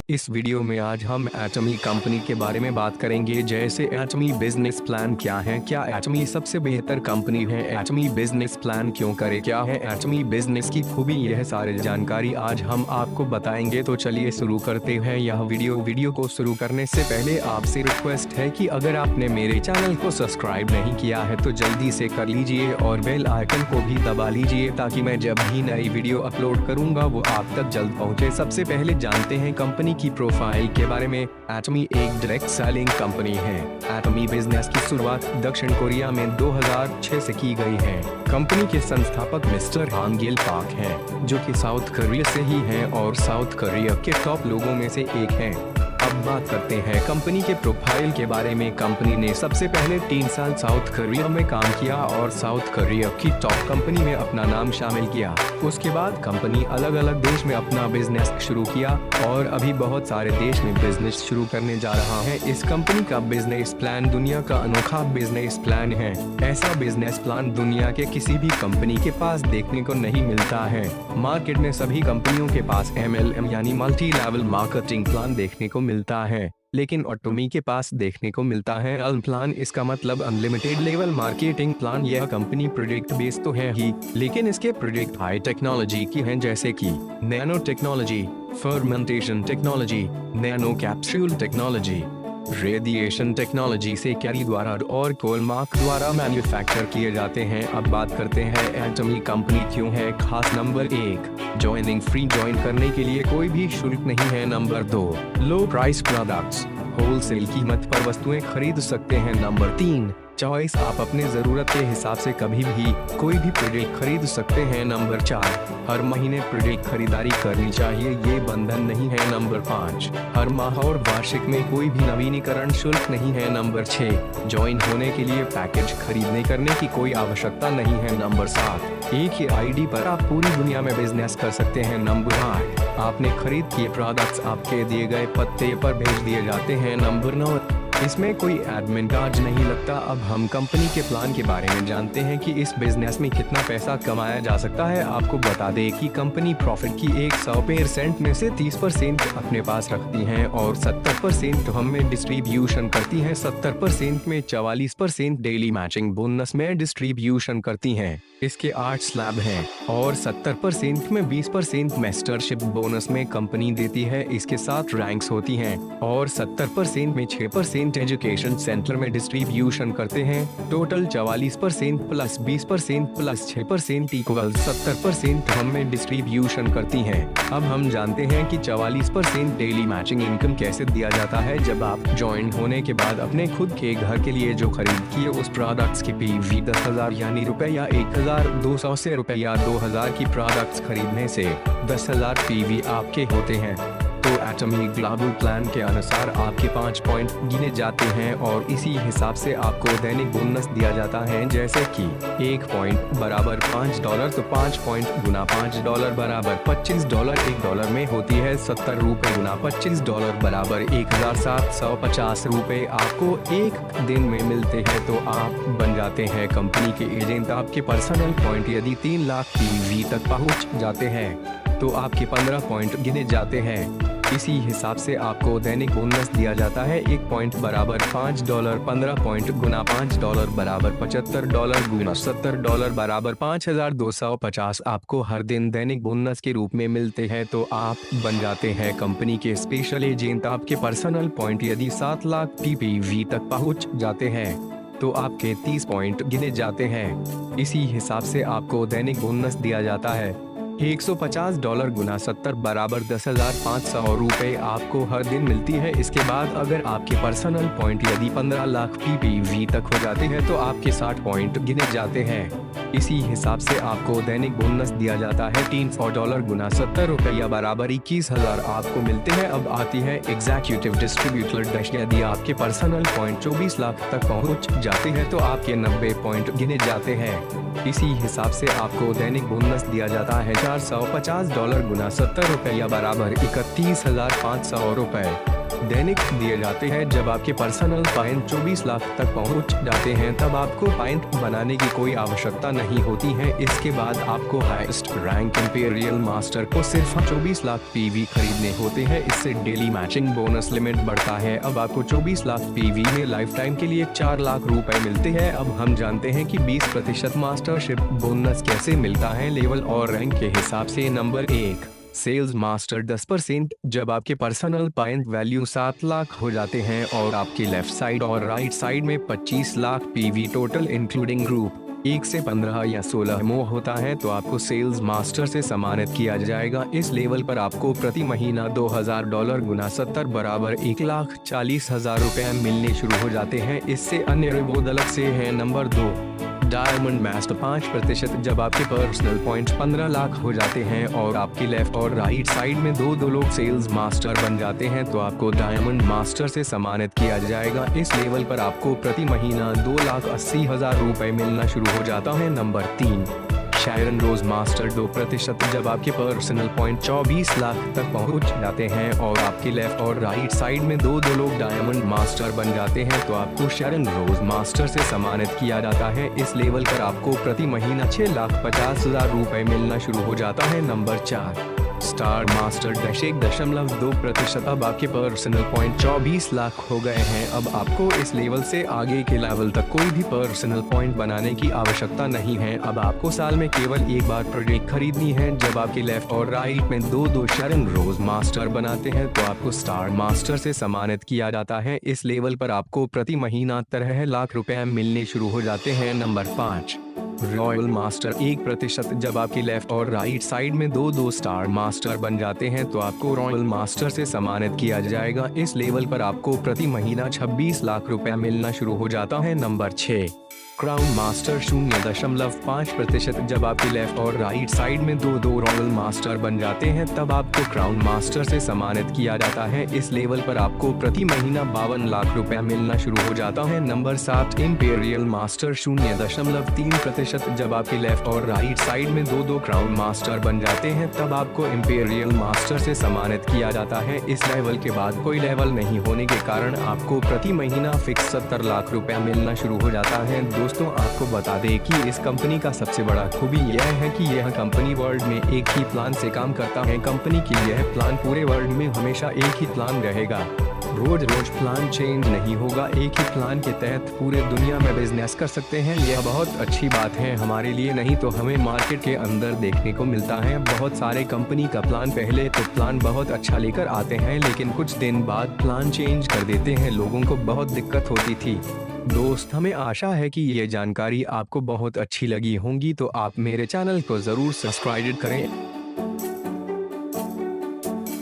इस वीडियो में आज हम एटमी कंपनी के बारे में बात करेंगे, जैसे एटमी बिजनेस प्लान क्या है, क्या एटमी सबसे बेहतर कंपनी है, एटमी बिजनेस प्लान क्यों करे, क्या है एटमी बिजनेस की खूबी, यह सारी जानकारी आज हम आपको बताएंगे। तो चलिए शुरू करते हैं यह वीडियो को शुरू करने से पहले आपसे रिक्वेस्ट है कि अगर आपने मेरे चैनल को सब्सक्राइब नहीं किया है तो जल्दी से कर लीजिए और बेल आइकन को भी दबा लीजिए ताकि मैं जब भी नई वीडियो अपलोड करूंगा वो आप तक जल्द पहुंचे। सबसे पहले जानते हैं कंपनी की प्रोफाइल के बारे में। एटमी एक डायरेक्ट सेलिंग कंपनी है। एटमी बिजनेस की शुरुआत दक्षिण कोरिया में 2006 से की गई है। कंपनी के संस्थापक मिस्टर हान गिल पाक हैं, जो कि साउथ कोरिया से ही हैं और साउथ कोरिया के टॉप लोगों में से एक हैं। अब बात करते हैं कंपनी के प्रोफाइल के बारे में। कंपनी ने सबसे पहले 3 साल साउथ कोरिया में काम किया और साउथ कोरिया की टॉप कंपनी में अपना नाम शामिल किया। उसके बाद कंपनी अलग अलग देश में अपना बिजनेस शुरू किया और अभी बहुत सारे देश में बिजनेस शुरू करने जा रहा है। इस कंपनी का बिजनेस प्लान दुनिया का अनोखा बिजनेस प्लान है। ऐसा बिजनेस प्लान दुनिया के किसी भी कंपनी के पास देखने को नहीं मिलता है। मार्केट में सभी कंपनियों के पास MLM यानी मल्टी लेवल मार्केटिंग प्लान देखने को मिलता है, लेकिन एटमी के पास देखने को मिलता है अल प्लान। इसका मतलब अनलिमिटेड लेवल मार्केटिंग प्लान। यह कंपनी प्रोडक्ट बेस्ड तो है ही, लेकिन इसके प्रोडक्ट हाई टेक्नोलॉजी की हैं, जैसे कि nano technology, fermentation technology, nano capsule technology, radiation technology से कैरी द्वारा और कोलमार्क द्वारा मैन्युफैक्चर किए जाते हैं। अब बात करते हैं एटमी कंपनी क्यों है खास। Number 1, joining free. ज्वाइन करने के लिए कोई भी शुल्क नहीं है। नंबर 2, लो प्राइस प्रोडक्ट्स, होलसेल कीमत पर वस्तुएं खरीद सकते हैं। नंबर 3, चॉइस, आप अपने जरूरत के हिसाब से कभी भी कोई भी प्रोडक्ट खरीद सकते हैं। नंबर 4, हर महीने प्रोडक्ट खरीदारी करनी चाहिए, ये बंधन नहीं है। नंबर 5, हर माह और वार्षिक में कोई भी नवीनीकरण शुल्क नहीं है। नंबर 6, ज्वाइन होने के लिए पैकेज खरीदने करने की कोई आवश्यकता नहीं है। नंबर 7, एक ही आईडी पर आप पूरी दुनिया में बिजनेस कर सकते हैं। नंबर 8, आपने खरीद किए प्रोडक्ट्स आपके दिए गए पते पर भेज दिए जाते हैं। नंबर 9, इसमें कोई एडमिन चार्ज नहीं लगता। अब हम कंपनी के प्लान के बारे में जानते हैं कि इस बिजनेस में कितना पैसा कमाया जा सकता है। आपको बता दें कि कंपनी प्रॉफिट की 100% में से 30% अपने पास रखती हैं और 70% हमें डिस्ट्रीब्यूशन करती हैं। 70% में 44% डेली मैचिंग बोनस में डिस्ट्रीब्यूशन करती हैं। इसके 8 स्लैब हैं और 70% में 20% मेस्टरशिप बोनस में कंपनी देती है। इसके 7 रैंक्स होती हैं और 70% में 6% एजुकेशन सेंटर में डिस्ट्रीब्यूशन करते हैं। टोटल 44% प्लस 20% प्लस 6% इक्वल 70% हमें डिस्ट्रीब्यूशन करती हैं। अब हम जानते हैं कि 44% डेली मैचिंग इनकम कैसे दिया जाता है। जब आप ज्वाइन होने के बाद अपने खुद के घर के लिए जो खरीद किए उस प्रोडक्ट्स की PV 10,000 यानी रुपया 1,200 से रुपया 2,000 की प्रोडक्ट्स खरीदने से 10,000 PV आपके होते हैं। तो एटमी ग्लोबल प्लान के अनुसार आपके 5 पॉइंट गिने जाते हैं और इसी हिसाब से आपको दैनिक बोनस दिया जाता है, जैसे कि 1 पॉइंट बराबर $5, तो 5 पॉइंट गुना $5 बराबर $25। $1 में होती है 70 रुपए गुना $25 बराबर 1,750 रुपए आपको एक दिन में मिलते हैं। तो आप बन जाते हैं कंपनी के एजेंट। आपके पर्सनल पॉइंट यदि 3 लाख PV तक पहुंच जाते हैं तो आपके 15 पॉइंट गिने जाते हैं। इसी हिसाब से आपको दैनिक बोनस दिया जाता है। 1 पॉइंट बराबर $5, 15 पॉइंट गुना $5 बराबर $75 गुना $70 बराबर 5,250 आपको हर दिन दैनिक बोनस के रूप में मिलते हैं। तो आप बन जाते हैं कंपनी के स्पेशल एजेंट। आपके पर्सनल पॉइंट यदि 7 लाख PV तक पहुंच जाते हैं तो आपके 30 पॉइंट गिने जाते हैं। इसी हिसाब से आपको दैनिक बोनस दिया जाता है। $150 गुना 70 बराबर 10,500 रुपए आपको हर दिन मिलती है। इसके बाद अगर आपके पर्सनल पॉइंट यदि 15 लाख PV तक हो जाते हैं तो आपके 60 पॉइंट गिने जाते हैं। इसी हिसाब से आपको दैनिक बोनस दिया जाता है। $300 गुना 70 रुपया बराबर 21,000 आपको मिलते हैं। अब आती है एग्जीक्यूटिव डिस्ट्रीब्यूटर डैश। यदि आपके पर्सनल पॉइंट 24 लाख तक पहुंच जाते हैं तो आपके 90 पॉइंट गिने जाते हैं। इसी हिसाब से आपको दैनिक बोनस दिया जाता है। $450 गुना 70 रुपया बराबर 31,500 रुपए। दैनिक दिए जाते हैं। जब आपके पर्सनल पॉइंट 24 लाख तक पहुंच जाते हैं तब आपको पॉइंट बनाने की कोई आवश्यकता नहीं होती है। इसके बाद आपको हाईएस्ट रैंक इंपीरियल मास्टर को सिर्फ 24 लाख पीवी खरीदने होते हैं। इससे डेली मैचिंग बोनस लिमिट बढ़ता है। अब आपको 24 लाख पीवी में लाइफ टाइम के लिए 4 लाख रुपए मिलते हैं। अब हम जानते हैं कि 20% मास्टरशिप बोनस कैसे मिलता है लेवल और रैंक के हिसाब से। Number 1, sales master 10%। जब आपके पर्सनल पॉइंट वैल्यू 7 लाख हो जाते हैं और आपके लेफ्ट साइड और राइट साइड में 25 lakh PV total including group 1 से 15 या 16 मोह होता है तो आपको सेल्स मास्टर से सम्मानित किया जाएगा। इस लेवल पर आपको प्रति महीना $2000 गुना 70 बराबर 1,40,000 रुपए मिलने शुरू हो जाते हैं। इससे अन्य रिवॉर्ड अलग से है। Number 2, diamond master 5%। जब आपके पर्सनल पॉइंट 15 लाख हो जाते हैं और आपके लेफ्ट और राइट साइड में दो लोग सेल्स मास्टर बन जाते हैं तो आपको डायमंड मास्टर से सम्मानित किया जाएगा। इस लेवल पर आपको प्रति महीना 2,80,000 रुपए मिलना शुरू हो जाता है। नंबर 3, शायरन रोज मास्टर 2%। जब आपके पर्सनल पॉइंट 24 लाख तक पहुंच जाते हैं और आपके लेफ्ट और राइट साइड में दो लोग डायमंड मास्टर बन जाते हैं तो आपको शायरन रोज मास्टर से सम्मानित किया जाता है। इस लेवल पर आपको प्रति महीना 6,50,000 रुपए मिलना शुरू हो जाता है। Number 4, star master 1.2%। अब आपके पर्सनल पॉइंट 24 लाख हो गए हैं। अब आपको इस लेवल से आगे के लेवल तक कोई भी पर्सनल पॉइंट बनाने की आवश्यकता नहीं है। अब आपको साल में केवल एक बार प्रोडक्ट खरीदनी है। जब आपके लेफ्ट और राइट में दो शायरन रोज मास्टर बनाते हैं तो आपको स्टार मास्टर से सम्मानित किया जाता है। इस लेवल पर आपको प्रति महीना 13 लाख रुपए मिलने शुरू हो जाते हैं। Number 5, royal master 1%। जब आपके लेफ्ट और राइट साइड में दो स्टार मास्टर बन जाते हैं तो आपको रॉयल मास्टर से सम्मानित किया जाएगा। इस लेवल पर आपको प्रति महीना 26 लाख रुपए मिलना शुरू हो जाता है। Number 6, crown master 0.5%। जब आपके लेफ्ट और राइट साइड में दो रॉयल मास्टर बन जाते हैं तब आपको क्राउन मास्टर से सम्मानित किया जाता है। इस लेवल पर आपको प्रति महीना 52 लाख रुपए मिलना शुरू हो जाता है। Number 7, imperial master 0.3%। जब आपके लेफ्ट और राइट साइड में दो क्राउन मास्टर बन जाते हैं तब आपको इंपीरियल मास्टर से सम्मानित किया जाता है। इस लेवल के बाद कोई लेवल नहीं होने के कारण आपको प्रति महीना फिक्स 70 लाख रुपए मिलना शुरू हो जाता है। दोस्तों, आपको बता दें कि इस कंपनी का सबसे बड़ा खूबी यह है कि यह कंपनी वर्ल्ड में एक ही प्लान से काम करता है। कंपनी की यह प्लान पूरे वर्ल्ड में हमेशा एक ही प्लान रहेगा। रोज प्लान चेंज नहीं होगा। एक ही प्लान के तहत पूरे दुनिया में बिजनेस कर सकते हैं। यह बहुत अच्छी बात है हमारे लिए, नहीं तो हमें मार्केट के अंदर देखने को मिलता है बहुत सारे कंपनी का प्लान पहले तो प्लान बहुत अच्छा लेकर आते हैं लेकिन कुछ दिन बाद प्लान चेंज कर देते हैं। लोगों को बहुत दिक्कत होती थी। दोस्त, हमें आशा है कि ये जानकारी आपको बहुत अच्छी लगी होंगी तो आप मेरे चैनल को ज़रूर सब्सक्राइब करें।